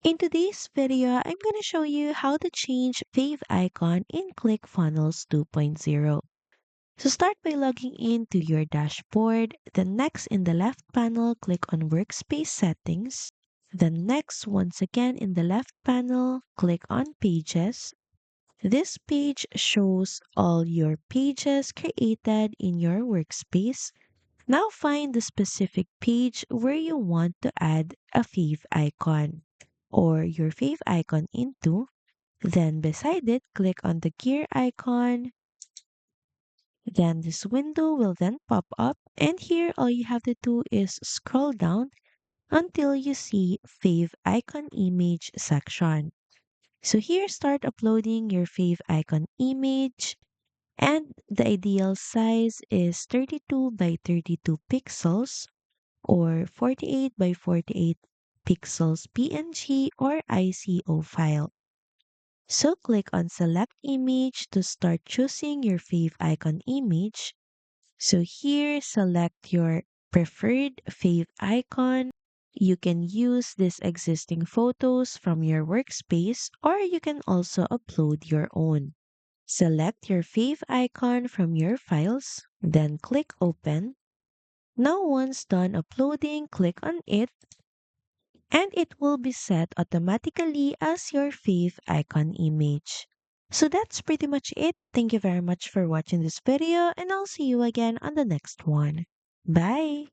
In today's video, I'm going to show you how to change Fave icon in ClickFunnels 2.0. So start by logging in to your dashboard. Then next in the left panel, click on Workspace Settings. Then next, once again in the left panel, click on Pages. This page shows all your pages created in your workspace. Now find the specific page where you want to add a Fave icon or your Fave icon into. Then beside it, click on the gear icon. Then this window will then pop up, and here all you have to do is scroll down until you see Fave icon image section. So here start uploading your Fave icon image, and the ideal size is 32 by 32 pixels or 48 by 48 pixels PNG or ICO file. So click on select image to start choosing your Fave icon image. So here select your preferred Fave icon. You can use these existing photos from your workspace or you can also upload your own. Select your Fave icon from your files, then click open. Now once done uploading, click on it and it will be set automatically as your Fave icon image. So that's pretty much it. Thank you very much for watching this video and I'll see you again on the next one. Bye!